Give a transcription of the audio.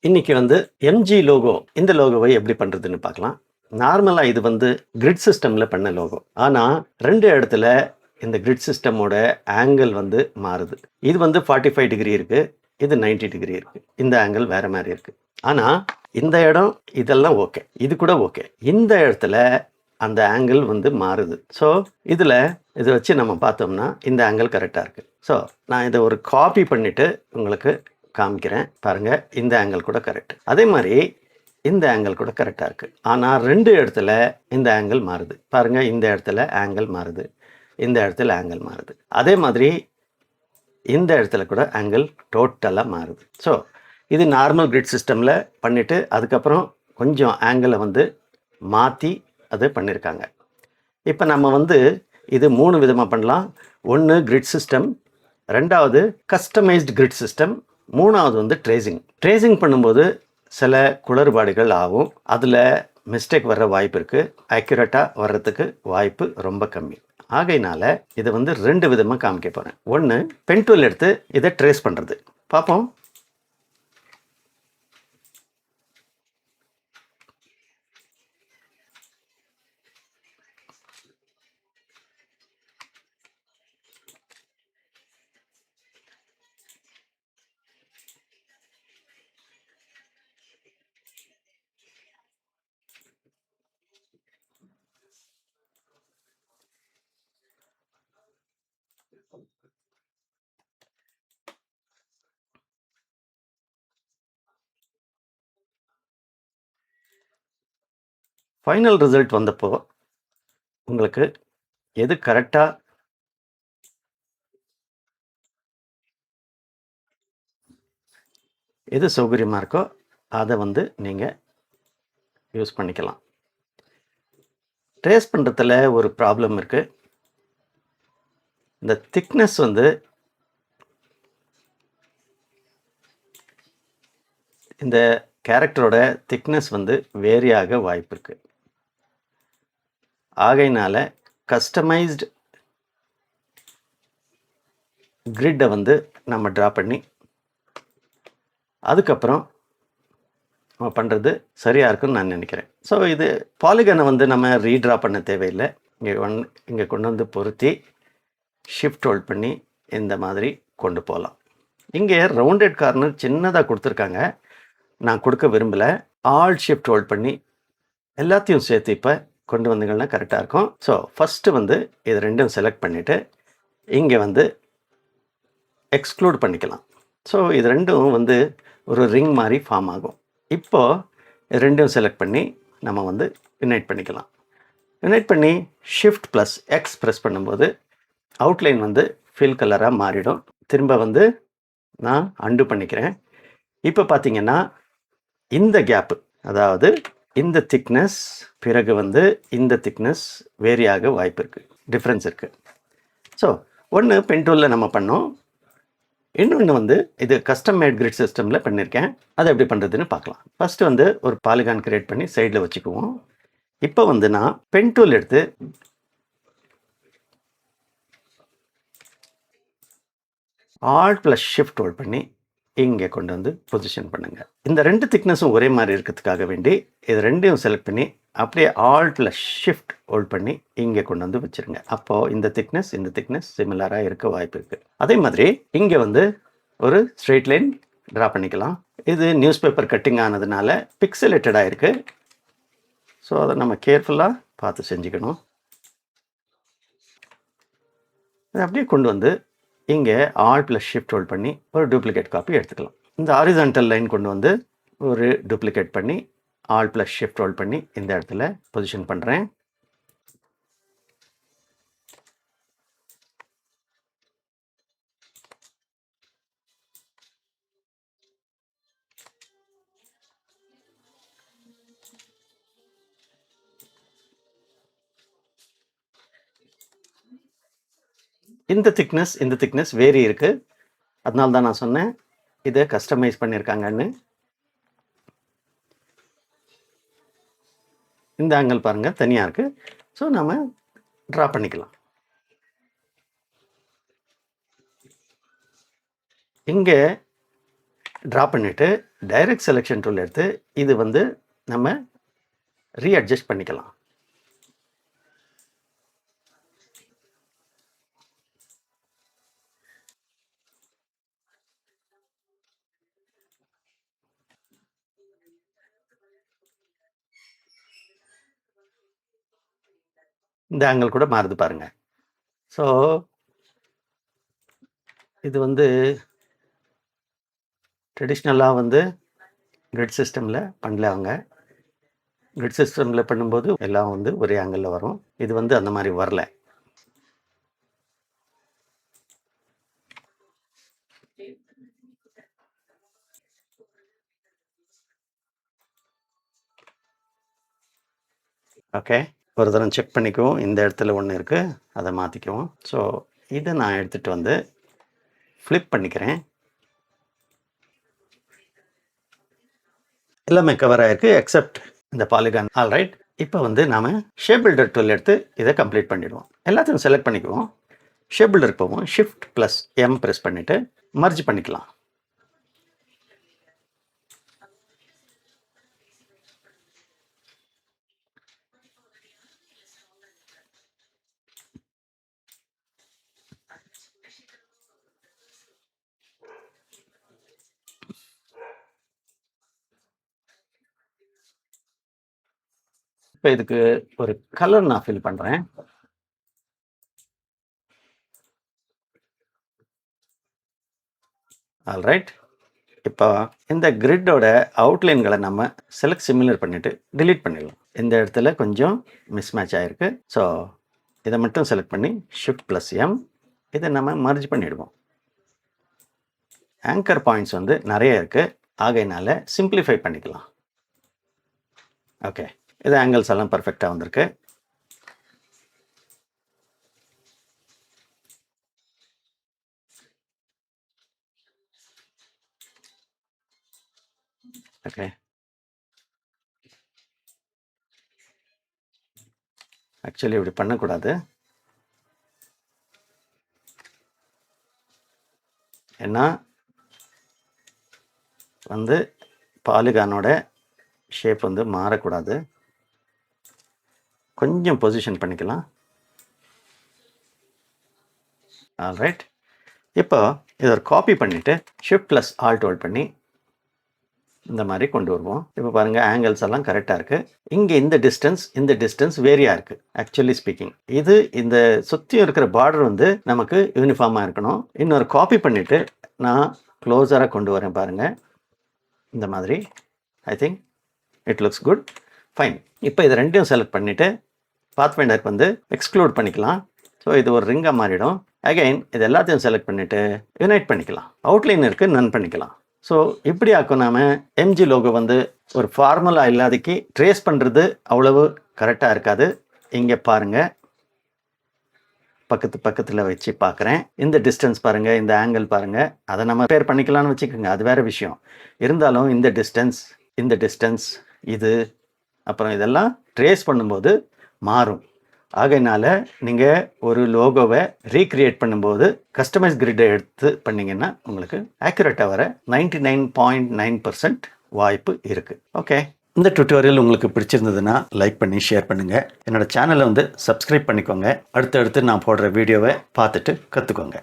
இன்னைக்கு வந்து MG logo இந்த லோகோவை எப்படி பண்றதுன்னு பார்க்கலாம். நார்மலா இது வந்து கிரிட் சிஸ்டம்ல பண்ண லோகோ. ஆனா 2 இடத்துல இந்த கிரிட் சிஸ்டமோட ஆங்கிள் வந்து மாறுது. இது வந்து 45 டிகிரி இருக்கு. இது 90 டிகிரி இருக்கு. இந்த ஆங்கிள் வேற மாதிரி இருக்கு. ஆனா இந்த இடம் இதெல்லாம் ஓகே. இது கூட ஓகே. இந்த இடத்துல அந்த ஆங்கிள் வந்து மாறுது. ஸோ இதில் இதை வச்சு நம்ம பார்த்தோம்னா இந்த ஆங்கிள் கரெக்டாக இருக்குது. ஸோ நான் இதை ஒரு காப்பி பண்ணிவிட்டு உங்களுக்கு காமிக்கிறேன் பாருங்கள். இந்த ஆங்கிள் கூட கரெக்ட். அதே மாதிரி இந்த ஆங்கிள் கூட கரெக்டாக இருக்குது. ஆனால் 2 இடத்துல இந்த ஆங்கிள் மாறுது பாருங்கள். இந்த இடத்துல ஆங்கிள் மாறுது, இந்த இடத்துல ஆங்கிள் மாறுது. அதே மாதிரி இந்த இடத்துல கூட ஆங்கிள் டோட்டலாக மாறுது. ஸோ இது நார்மல் கிரிட் சிஸ்டமில் பண்ணிவிட்டு அதுக்கப்புறம் கொஞ்சம் ஆங்கிளை வந்து மாற்றி அது பண்ணியிருக்காங்க. இப்போ நம்ம வந்து இது 3 விதமாக பண்ணலாம். ஒன்று கிரிட் சிஸ்டம், ரெண்டாவது கஸ்டமைஸ்டு கிரிட் சிஸ்டம், மூணாவது வந்து ட்ரேசிங் பண்ணும்போது சில குளறுபாடுகள் ஆகும். அதில் மிஸ்டேக் வர்ற வாய்ப்பு இருக்குது. அக்யூரேட்டாக வர்றதுக்கு வாய்ப்பு ரொம்ப கம்மி. ஆகையினால இதை வந்து 2 விதமாக காமிக்க போகிறேன். ஒன்று பென் டூல் எடுத்து இதை ட்ரேஸ் பண்ணுறது பார்ப்போம். ஃபைனல் ரிசல்ட் வந்தப்போ உங்களுக்கு எது கரெக்டாக எது சௌகரியமாக இருக்கோ அதை வந்து நீங்கள் யூஸ் பண்ணிக்கலாம். ட்ரேஸ் பண்ணுறதுல ஒரு ப்ராப்ளம் இருக்குது. இந்த திக்னஸ் வந்து இந்த கேரக்டரோட திக்னஸ் வந்து வேரியாக வாய்ப்பு இருக்குது. ஆகையினால கஸ்டமைஸ்டு கிரிட்டை வந்து நம்ம ட்ரா பண்ணி அதுக்கப்புறம் நம்ம பண்ணுறது சரியாக இருக்குன்னு நான் நினைக்கிறேன். ஸோ இது பாலிகனை வந்து நம்ம ரீட்ரா பண்ண தேவையில்லை. இங்கே கொண்டு வந்து பொருத்தி ஷிஃப்ட் ஹோல்ட் பண்ணி இந்த மாதிரி கொண்டு போகலாம். இங்கே ரவுண்டட் கார்னர் சின்னதாக கொடுத்துருக்காங்க. நான் கொடுக்க விரும்பலை. ஆல் ஷிஃப்ட் ஹோல்ட் பண்ணி எல்லாத்தையும் சேர்த்து இப்போ கொண்டு வந்தீங்கன்னா கரெக்டாக இருக்கும். ஸோ ஃபஸ்ட்டு வந்து இது ரெண்டும் செலக்ட் பண்ணிவிட்டு இங்கே வந்து எக்ஸ்க்ளூட் பண்ணிக்கலாம். ஸோ இது ரெண்டும் வந்து ஒரு ரிங் மாதிரி ஃபார்ம் ஆகும். இப்போது ரெண்டும் செலக்ட் பண்ணி நம்ம வந்து யுனைட் பண்ணிக்கலாம். யுனைட் பண்ணி ஷிஃப்ட் ப்ளஸ் எக்ஸ் ப்ரெஸ் பண்ணும்போது அவுட்லைன் வந்து ஃபில் கலராக மாறிடும். திரும்ப வந்து நான் அண்டு பண்ணிக்கிறேன். இப்போ பார்த்தீங்கன்னா இந்த கேப்பு, அதாவது இந்த திக்னஸ் பிறகு வந்து இந்த திக்னஸ் வேரியாக வாய்ப்பு இருக்குது, டிஃப்ரென்ஸ் இருக்குது. ஸோ ஒன்று பென் டூலில் நம்ம பண்ணோம், இன்னொன்று வந்து இது கஸ்டம் மேட் கிரிட் சிஸ்டமில் பண்ணியிருக்கேன். அதை எப்படி பண்ணுறதுன்னு பார்க்கலாம். ஃபஸ்ட்டு வந்து ஒரு பாலிகான் கிரியேட் பண்ணி சைடில் வச்சுக்குவோம். இப்போ வந்து நான் பென் டூல் எடுத்து ஆல்ட் ப்ளஸ் ஷிஃப்ட் ஹோல்ட் பண்ணி இங்கே கொண்டு வந்து பொசிஷன் பண்ணுங்கள். இந்த 2 திக்னஸும் ஒரே மாதிரி இருக்கிறதுக்காக வேண்டி இது ரெண்டையும் செலக்ட் பண்ணி அப்படியே ஆல்ட் ப்ளஸ் ஷிஃப்ட் ஹோல்ட் பண்ணி இங்கே கொண்டு வந்து வச்சுருங்க. அப்போது இந்த திக்னஸ் சிமிலராக இருக்க வாய்ப்பு இருக்குது. அதே மாதிரி இங்கே வந்து ஒரு ஸ்ட்ரெயிட் லைன் ட்ரா பண்ணிக்கலாம். இது நியூஸ் பேப்பர் கட்டிங் ஆனதுனால பிக்சலேட்டடாக இருக்குது. ஸோ அதை நம்ம கேர்ஃபுல்லாக பார்த்து செஞ்சுக்கணும். அதை அப்படியே கொண்டு வந்து இங்கே ஆல் ப்ளஸ் ஷிஃப்ட் ஹோல்ட் பண்ணி ஒரு டூப்ளிகேட் காப்பி எடுத்துக்கலாம். இந்த ஹாரிசான்டல் லைன் கொண்டு வந்து ஒரு டூப்ளிகேட் பண்ணி ஆல் ப்ளஸ் ஷிஃப்ட் ஹோல்ட் பண்ணி இந்த இடத்துல பொசிஷன் பண்ணுறேன். இந்த திக்னஸ் வேரி இருக்குது. அதனால தான் நான் சொன்னேன் இதை கஸ்டமைஸ் பண்ணியிருக்காங்கன்னு. இந்த ஆங்கிள் பாருங்கள் தனியாக இருக்குது. ஸோ நம்ம ட்ரா பண்ணிக்கலாம். இங்கே ட்ரா பண்ணிவிட்டு டைரக்ட் செலெக்ஷன் டூல் எடுத்து இது வந்து நம்ம ரீஅட்ஜஸ்ட் பண்ணிக்கலாம். இந்த ஆங்கிள் கூட மாறுது பாருங்க. ஸோ இது வந்து ட்ரெடிஷ்னலாக வந்து கிரிட் சிஸ்டமில் பண்ணல அவங்க. கிரிட் சிஸ்டமில் பண்ணும்போது எல்லாம் வந்து ஒரே ஆங்கிளில் வரும். இது வந்து அந்த மாதிரி வரல. ஓகே, ஒரு தரம் செக் பண்ணிக்குவோம். இந்த இடத்துல ஒன்று இருக்குது, அதை மாற்றிக்குவோம். ஸோ இதை நான் எடுத்துகிட்டு வந்து ஃப்ளிப் பண்ணிக்கிறேன். எல்லாமே கவர் ஆகிருக்கு எக்ஸப்ட் இந்த பாலிகான். ஆல் ரைட், இப்போ வந்து நாம் ஷேப் பில்டர் டூல் எடுத்து இதை கம்ப்ளீட் பண்ணிவிடுவோம். எல்லாத்தையும் செலக்ட் பண்ணிக்குவோம். ஷேப் பில்டருக்கு போவோம். ஷிஃப்ட் ப்ளஸ் எம் ப்ரெஸ் பண்ணிவிட்டு மர்ஜ் பண்ணிக்கலாம். இப்போ இதுக்கு ஒரு கலர் நான் ஃபில் பண்ணுறேன். ஆல் ரைட், இப்போ இந்த கிரிட்டோட அவுட்லைன்களை நம்ம செலக்ட் சிமிலர் பண்ணிவிட்டு டிலீட் பண்ணிடலாம். இந்த இடத்துல கொஞ்சம் மிஸ் மேட்ச் ஆகிருக்கு. ஸோ இதை மட்டும் செலக்ட் பண்ணி ஷிஃப்ட் ப்ளஸ் எம் இதை நம்ம மர்ஜ் பண்ணிவிடுவோம். ஆங்கர் பாயிண்ட்ஸ் வந்து நிறைய இருக்குது, ஆகையினால சிம்பிளிஃபை பண்ணிக்கலாம். ஓகே, இது ஆங்கிள்ஸ் எல்லாம் பர்ஃபெக்டாக வந்திருக்கு. ஓகே, ஆக்சுவலி இப்படி பண்ணக்கூடாது. ஏன்னா வந்து பாலிகானோட ஷேப் வந்து மாறக்கூடாது. கொஞ்சம் பொசிஷன் பண்ணிக்கலாம். ஆல் ரைட், இப்போ இதை ஒரு காப்பி பண்ணிவிட்டு ஷிஃப்ட் ப்ளஸ் ஆல்ட் ஹோல்ட் பண்ணி இந்த மாதிரி கொண்டு வருவோம். இப்போ பாருங்கள், ஆங்கிள்ஸ் எல்லாம் கரெக்டாக இருக்குது. இங்கே இந்த டிஸ்டன்ஸ் வேரியாக இருக்குது. ஆக்சுவலி ஸ்பீக்கிங் இது இந்த சுற்றியும் இருக்கிற பார்டர் வந்து நமக்கு யூனிஃபார்மாக இருக்கணும். இன்னொரு காப்பி பண்ணிவிட்டு நான் க்ளோஸராக கொண்டு வரேன் பாருங்கள், இந்த மாதிரி. I think it looks good, fine. இப்போ இது ரெண்டையும் செலக்ட் பண்ணிவிட்டு பாத்ஃபைண்டருக்கு வந்து எக்ஸ்க்ளூட் பண்ணிக்கலாம். ஸோ இது ஒரு ரிங்காக மாறிடும். அகைன் இது எல்லாத்தையும் செலக்ட் பண்ணிவிட்டு யுனைட் பண்ணிக்கலாம். அவுட்லைன் இருக்குது, நன் பண்ணிக்கலாம். ஸோ இப்படி ஆக்கும். நாம் எம்ஜி லோகோ வந்து ஒரு ஃபார்முலா இல்லாதக்கு ட்ரேஸ் பண்ணுறது அவ்வளவு கரெக்டாக இருக்காது. இங்கே பாருங்கள், பக்கத்தில் வச்சு பார்க்குறேன். இந்த டிஸ்டன்ஸ் பாருங்கள், இந்த ஆங்கிள் பாருங்கள், அதை நம்ம பேர் பண்ணிக்கலாம்னு வச்சுக்கோங்க, அது வேறு விஷயம். இருந்தாலும் இந்த டிஸ்டன்ஸ் இது அப்புறம் இதெல்லாம் ட்ரேஸ் பண்ணும்போது மாறும். ஆகையினால நீங்கள் ஒரு லோகோவை ரீக்ரியேட் பண்ணும்போது கஸ்டமைஸ் கிரிட்டை எடுத்து பண்ணிங்கன்னா உங்களுக்கு ஆக்யூரேட்டாக வர 99.9% வாய்ப்பு இருக்குது. ஓகே, இந்த டுட்டோரியல் உங்களுக்கு பிடிச்சிருந்ததுன்னா லைக் பண்ணி ஷேர் பண்ணுங்கள். என்னோடய சேனலை வந்து சப்ஸ்கிரைப் பண்ணிக்கோங்க. அடுத்தடுத்து நான் போடுற வீடியோவை பார்த்துட்டு கற்றுக்கோங்க.